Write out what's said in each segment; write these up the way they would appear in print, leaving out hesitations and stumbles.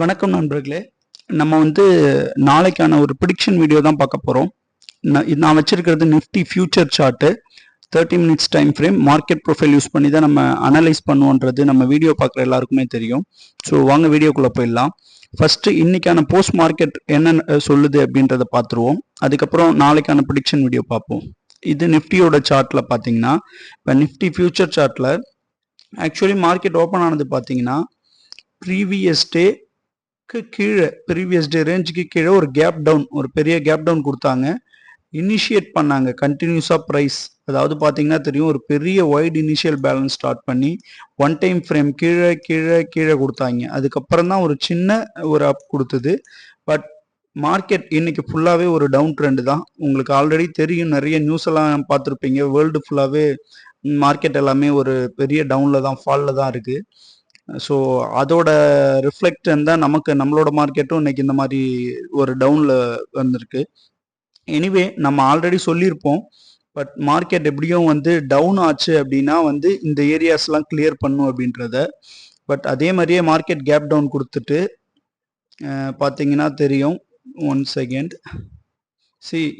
வணக்கம் நண்பர்களே. நம்ம வந்து நாளைக்கான ஒரு ப்ரிடிக்ஷன் வீடியோ தான் பார்க்க போகிறோம். நான் வச்சிருக்கிறது Nifty future chart 30 minutes time frame market profile use பண்ணி தான் நம்ம அனலைஸ் பண்ணுவோன்றது நம்ம வீடியோ பார்க்குற எல்லாருக்குமே தெரியும். ஸோ வாங்க வீடியோக்குள்ளே போயிடலாம். ஃபஸ்ட்டு இன்னைக்கான போஸ்ட் மார்க்கெட் என்ன சொல்லுது அப்படின்றத பார்த்துருவோம். அதுக்கப்புறம் நாளைக்கான ப்ரிடிக்ஷன் வீடியோ பார்ப்போம். இது நிஃப்டியோட சார்ட்டில் பார்த்தீங்கன்னா, இப்போ நிஃப்டி ஃபியூச்சர் சார்ட்டில் ஆக்சுவலி மார்க்கெட் ஓப்பன் ஆனது பார்த்தீங்கன்னா ப்ரீவியஸ் டே கீழே ப்ரீவியஸ் டே ரேஞ்சுக்கு கீழே ஒரு கேப் டவுன், ஒரு பெரிய கேப் டவுன் கொடுத்தாங்க. இனிஷியேட் பண்ணாங்க கண்டினியூஸாக ப்ரைஸ், அதாவது பார்த்தீங்கன்னா தெரியும், ஒரு பெரிய வைட் இனிஷியல் பேலன்ஸ் ஸ்டார்ட் பண்ணி ஒன் டைம் ஃப்ரேம் கீழே கீழே கீழே கொடுத்தாங்க. அதுக்கப்புறம் தான் ஒரு சின்ன ஒரு அப் கொடுத்தது. பட் மார்க்கெட் இன்னைக்கு ஃபுல்லாகவே ஒரு டவுன் ட்ரெண்டு தான். உங்களுக்கு ஆல்ரெடி தெரியும், நிறைய நியூஸ் எல்லாம் பார்த்துருப்பீங்க. வேர்ல்டு ஃபுல்லாகவே மார்க்கெட் எல்லாமே ஒரு பெரிய டவுனில் தான், ஃபாலில் தான் இருக்குது. ஸோ அதோட ரிஃப்ளெக்ஷன் தான் நம்மளோட மார்க்கெட்டும் இன்னைக்கு இந்த மாதிரி ஒரு டவுனில் வந்திருக்கு. எனிவே நம்ம ஆல்ரெடி சொல்லியிருப்போம், பட் மார்க்கெட் எப்படியும் வந்து டவுன் ஆச்சு அப்படின்னா வந்து இந்த ஏரியாஸ்லாம் கிளியர் பண்ணும் அப்படின்றத. பட் அதே மாதிரியே மார்க்கெட் கேப் டவுன் கொடுத்துட்டு பார்த்தீங்கன்னா தெரியும். 1 செகண்ட்.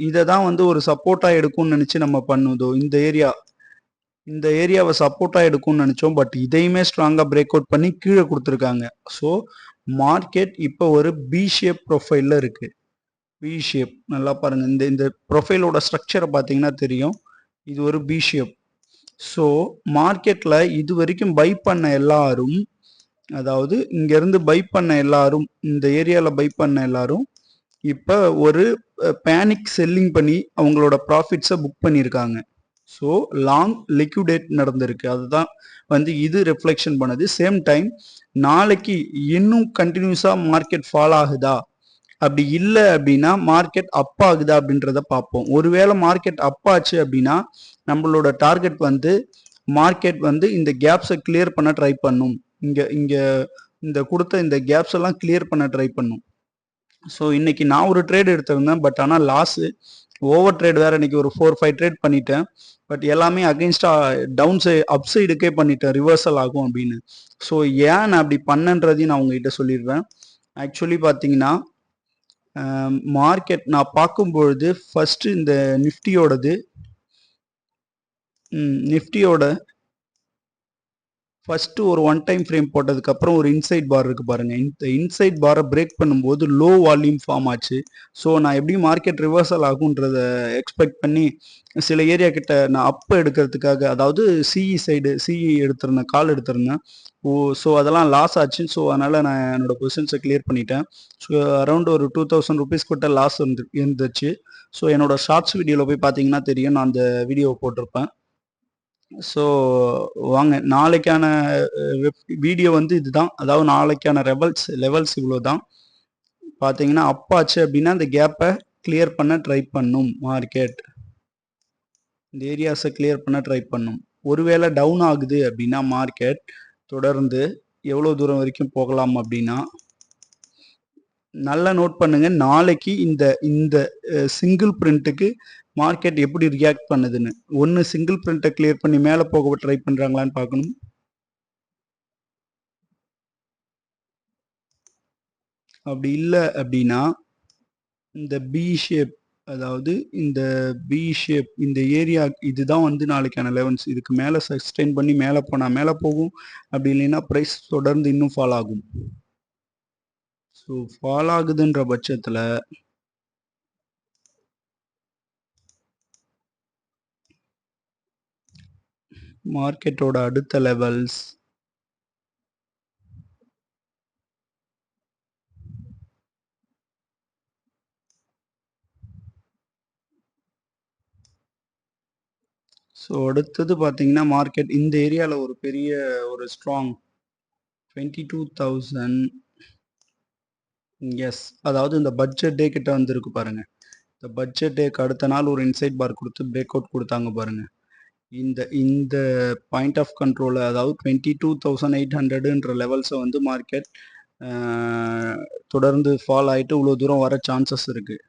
இதை தான் வந்து ஒரு சப்போர்ட்டாக எடுக்கும்னு நினச்சி நம்ம பண்ணுதோ, இந்த ஏரியாவை சப்போர்ட்டாக எடுக்கும்னு நினச்சோம். பட் இதையுமே ஸ்ட்ராங்காக பிரேக் அவுட் பண்ணி கீழே கொடுத்துருக்காங்க. ஸோ மார்க்கெட் இப்போ ஒரு பி ஷேப் ப்ரொஃபைலில் இருக்குது. பி ஷேப் நல்லா பாருங்கள். இந்த ப்ரொஃபைலோட ஸ்ட்ரக்சரை பார்த்தீங்கன்னா தெரியும், இது ஒரு பி ஷேப். ஸோ மார்க்கெட்டில் இது வரைக்கும் பை பண்ண எல்லாரும், அதாவது இங்கேருந்து பை பண்ண எல்லாரும், இந்த ஏரியாவில் பை பண்ண எல்லாரும் இப்போ ஒரு பேனிக் செல்லிங் பண்ணி அவங்களோட ப்ராஃபிட்ஸை புக் பண்ணியிருக்காங்க. ஸோ லாங் லிக்விடேட் நடந்திருக்கு. அதுதான் வந்து இது ரிஃப்ளெக்ஷன் பண்ணுது. சேம் டைம் நாளைக்கு இன்னும் கண்டினியூஸாக மார்க்கெட் ஃபால் ஆகுதா, அப்படி இல்லை அப்படின்னா மார்க்கெட் அப் ஆகுதா அப்படின்றத பார்ப்போம். ஒருவேளை மார்க்கெட் அப் ஆச்சு அப்படின்னா நம்மளோட டார்கெட் வந்து மார்க்கெட் வந்து இந்த கேப்ஸை கிளியர் பண்ண ட்ரை பண்ணும். இங்கே இந்த கொடுத்த இந்த கேப்ஸ் எல்லாம் கிளியர் பண்ண ட்ரை பண்ணும். ஸோ இன்னைக்கு நான் ஒரு ட்ரேட் எடுத்திருந்தேன், பட் ஆனால் லாஸு, ஓவர் ட்ரேட் வேறு இன்னைக்கு ஒரு 4-5 ட்ரேட் பண்ணிட்டேன். பட் எல்லாமே அகெயின்ஸ்டாக டவுன் சைடு அப் சைடுக்கே பண்ணிட்டேன், ரிவர்சல் ஆகும் அப்படின்னு. ஸோ ஏன் நான் அப்படி பண்ணன்றதையும் நான் உங்ககிட்ட சொல்லிடுறேன். ஆக்சுவலி பார்த்தீங்கன்னா மார்க்கெட் நான் பார்க்கும்பொழுது ஃபஸ்ட்டு இந்த நிஃப்டியோட ஃபஸ்ட்டு ஒரு ஒன் டைம் ஃப்ரேம் போட்டதுக்கப்புறம் ஒரு இன்சைட் பார் இருக்குது பாருங்கள். இந்த இன்சைட் பாரை பிரேக் பண்ணும்போது லோ வால்யூம் ஃபார்ம் ஆச்சு. ஸோ நான் எப்படியும் மார்க்கெட் ரிவர்சல் ஆகுன்றத எக்ஸ்பெக்ட் பண்ணி சில ஏரியா கிட்ட நான் அப்போ எடுக்கிறதுக்காக, அதாவது சிஇ எடுத்திருந்தேன், கால் எடுத்திருந்தேன். ஸோ அதெல்லாம் லாஸ் ஆச்சு. ஸோ அதனால் நான் என்னோட பொசிஷன்ஸை கிளியர் பண்ணிட்டேன். ஸோ அரௌண்ட் ஒரு 2000 ருபீஸ் கிட்ட லாஸ் இருந்துச்சு. ஸோ என்னோட ஷார்ட்ஸ் வீடியோவில் போய் பார்த்தீங்கன்னா தெரியும், நான் அந்த வீடியோவை போட்டிருப்பேன். ஸோ வாங்க, நாளைக்கான வீடியோ வந்து இதுதான். அதாவது நாளைக்கான லெவல்ஸ் இவ்வளோ தான். பார்த்தீங்கன்னா அப்பாச்சு அப்படின்னா இந்த கேப்பை கிளியர் பண்ண ட்ரை பண்ணும் மார்க்கெட். இந்த ஏரியாஸை கிளியர் பண்ண ட்ரை பண்ணும். ஒருவேளை டவுன் ஆகுது அப்படின்னா மார்க்கெட் தொடர்ந்து எவ்வளோ தூரம் வரைக்கும் போகலாம் அப்படின்னா, நல்லா நோட் பண்ணுங்க, நாளைக்கு இந்த சிங்கிள் பிரிண்ட்டுக்கு மார்க்கெட் எப்படி ரியாக்ட் பண்ணுதுன்னு. ஒன்று சிங்கிள் பிரிண்ட்டை கிளியர் பண்ணி மேலே போக ட்ரை பண்ணுறாங்களான்னு பார்க்கணும். அப்படி இல்லை அப்படின்னா இந்த பி ஷேப், அதாவது இந்த பி ஷேப், இந்த ஏரியா இதுதான் வந்து நாளைக்கான லெவல்ஸ். இதுக்கு மேலே சஸ்டெயின் பண்ணி மேலே போனால் மேலே போகும், அப்படி இல்லைன்னா ப்ரைஸ் தொடர்ந்து இன்னும் ஃபால் ஆகும். ஸோ ஃபால் ஆகுதுன்ற பட்சத்தில் மார்க்கெட்டோட அடுத்த லெவல்ஸ் ஸோ அடுத்தது பார்த்தீங்கன்னா மார்க்கெட் இந்த ஏரியாவில் ஒரு பெரிய ஒரு ஸ்ட்ராங் 22,000, எஸ், அதாவது இந்த பட்ஜெட் டே கிட்ட வந்துருக்கு பாருங்க. இந்த பட்ஜெட் டேக்கு அடுத்த நாள் ஒரு இன்சைட் பார் கொடுத்து பிரேக் அவுட் கொடுத்தாங்க பாருங்க. இந்த பாயிண்ட் ஆஃப் கண்ட்ரோல், அதாவது 22,800ன்ற லெவல்ஸை வந்து மார்க்கெட் தொடர்ந்து ஃபால் ஆகிட்டு இவ்வளோ தூரம் வர சான்சஸ் இருக்குது.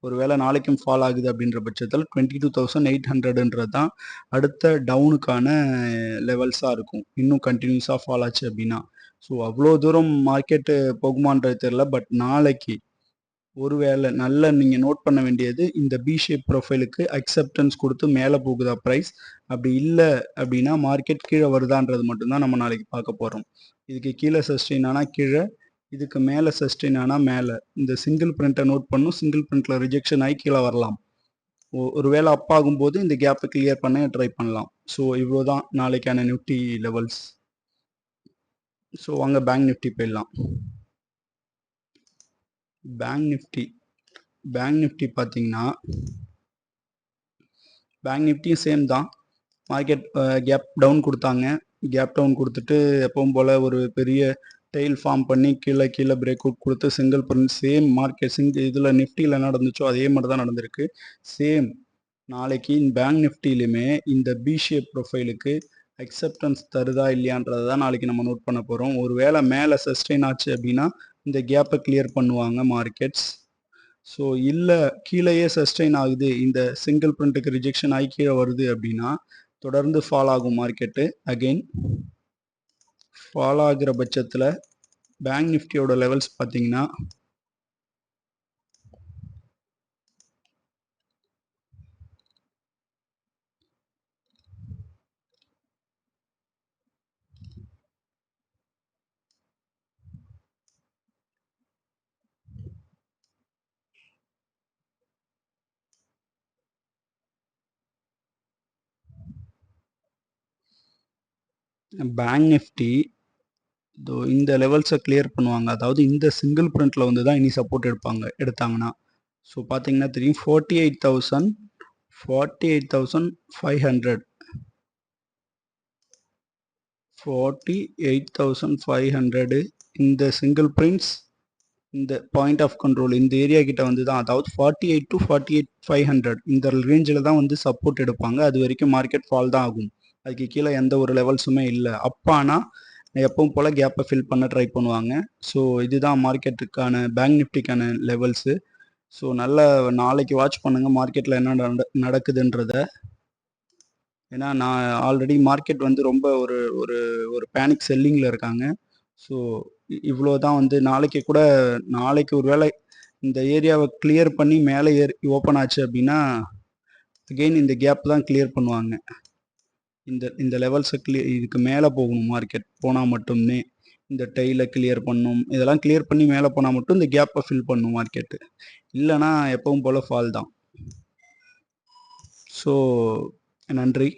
ஒருவேளை நாளைக்கும் ஃபால் ஆகுது அப்படின்ற பட்சத்தில் 22,800ன்றது தான் அடுத்த டவுனுக்கான லெவல்ஸாக இருக்கும். இன்னும் கண்டினியூஸாக ஃபால் ஆச்சு அப்படின்னா ஸோ அவ்வளோ தூரம் மார்க்கெட்டு போகுமான்றது தெரியல. பட் நாளைக்கு ஒருவேளை நல்ல நீங்கள் நோட் பண்ண வேண்டியது, இந்த பி ஷேப் ப்ரொஃபைலுக்கு அக்செப்டன்ஸ் கொடுத்து மேலே போகுதா ப்ரைஸ், அப்படி இல்லை அப்படின்னா மார்க்கெட் கீழே வருதான்றது மட்டும்தான் நம்ம நாளைக்கு பார்க்க போகிறோம். இதுக்கு கீழே சஸ்டெயின் ஆனால் கீழே, இதுக்கு மேலே சஸ்டெயின் ஆனால் மேலே. இந்த சிங்கிள் பிரிண்ட்டை நோட் பண்ணும். சிங்கிள் பிரிண்ட்டில் ரிஜெக்ஷன் ஆகி கீழே வரலாம். ஒருவேளை அப் ஆகும்போது இந்த கேப்பை கிளியர் பண்ண ட்ரை பண்ணலாம். ஸோ இவ்வளோ தான் நாளைக்கான நிஃப்டி லெவல்ஸ். ஸோ வாங்க பேங்க் நிஃப்டி போயிடலாம். பேங்க் நிஃப்டி பார்த்தீங்கன்னா பேங்க் நிஃப்டியும் சேம் தான். மார்க்கெட் கேப் டவுன் கொடுத்தாங்க. கேப் டவுன் கொடுத்துட்டு எப்பவும் போல் ஒரு பெரிய டெய்ல் ஃபார்ம் பண்ணி கீழே பிரேக் அவுட் கொடுத்து சிங்கிள் பிரிண்ட் சேம் மார்க்கெட் இதில் நிஃப்டியில் என்ன நடந்துச்சோ அதே மாதிரி தான் நடந்திருக்கு. சேம் நாளைக்கு பேங்க் நிஃப்டிலையுமே இந்த பி ஷேப் ப்ரொஃபைலுக்கு அக்செப்டன்ஸ் தருதா இல்லையான்றதை தான் நாளைக்கு நம்ம நோட் பண்ண போகிறோம். ஒரு வேளை மேலே சஸ்டெயின் ஆச்சு அப்படின்னா இந்த கேப்பை கிளியர் பண்ணுவாங்க மார்க்கெட்ஸ். ஸோ இல்லை கீழேயே சஸ்டெயின் ஆகுது, இந்த சிங்கிள் பிரிண்ட்டுக்கு ரிஜெக்ஷன் ஆகி கீழே வருது அப்படின்னா தொடர்ந்து ஃபால் ஆகும் மார்க்கெட்டு. அகெயின் ஃபால் ஆகிற பட்சத்தில் பேங்க் நிஃப்டியோட லெவல்ஸ் பார்த்தீங்கன்னா பேங்க் நிஃப்டி இந்த லெவல்ஸை கிளியர் பண்ணுவாங்க. அதாவது இந்த சிங்கிள் பிரிண்ட்டில் வந்து தான் இனி சப்போர்ட் எடுத்தாங்கன்னா. ஸோ பார்த்தீங்கன்னா தெரியும் 48,500 48,500 இந்த சிங்கிள் பிரிண்ட்ஸ் இந்த பாயிண்ட் ஆஃப் கண்ட்ரோல் இந்த ஏரியா கிட்ட வந்து தான், அதாவது 48 to 48,500 இந்த ரேஞ்சில் தான் வந்து சப்போர்ட் எடுப்பாங்க. அது வரைக்கும் மார்க்கெட் ஃபால் தான் ஆகும். அதுக்கு கீழே எந்த ஒரு லெவல்ஸுமே இல்லை. அப்பானா எப்பவும் போல் கேப்பை ஃபில் பண்ண ட்ரை பண்ணுவாங்க. ஸோ இதுதான் மார்க்கெட்டுக்கான பேங்க் நிஃப்டிக்கான லெவல்ஸு. ஸோ நல்ல நாளைக்கு வாட்ச் பண்ணுங்கள் மார்க்கெட்டில் என்ன நடக்குதுன்றத. ஏன்னா நான் ஆல்ரெடி மார்க்கெட் வந்து ரொம்ப ஒரு ஒரு ஒரு பேனிக் செல்லிங்கில் இருக்காங்க. ஸோ இவ்வளோ தான் வந்து நாளைக்கு ஒரு வேளை இந்த ஏரியாவை கிளியர் பண்ணி மேலே ஓப்பன் ஆச்சு அப்படின்னா அகெயின் இந்த கேப் தான் கிளியர் பண்ணுவாங்க. இந்த லெவல்ஸை இதுக்கு மேலே போகணும் மார்க்கெட் போனால் மட்டுமே இந்த டெய்லை கிளியர் பண்ணும். இதெல்லாம் கிளியர் பண்ணி மேலே போனால் மட்டும் இந்த கேப்பை ஃபில் பண்ணும் மார்க்கெட்டு. இல்லைனா எப்பவும் போல் ஃபால் தான். ஸோ நன்றி.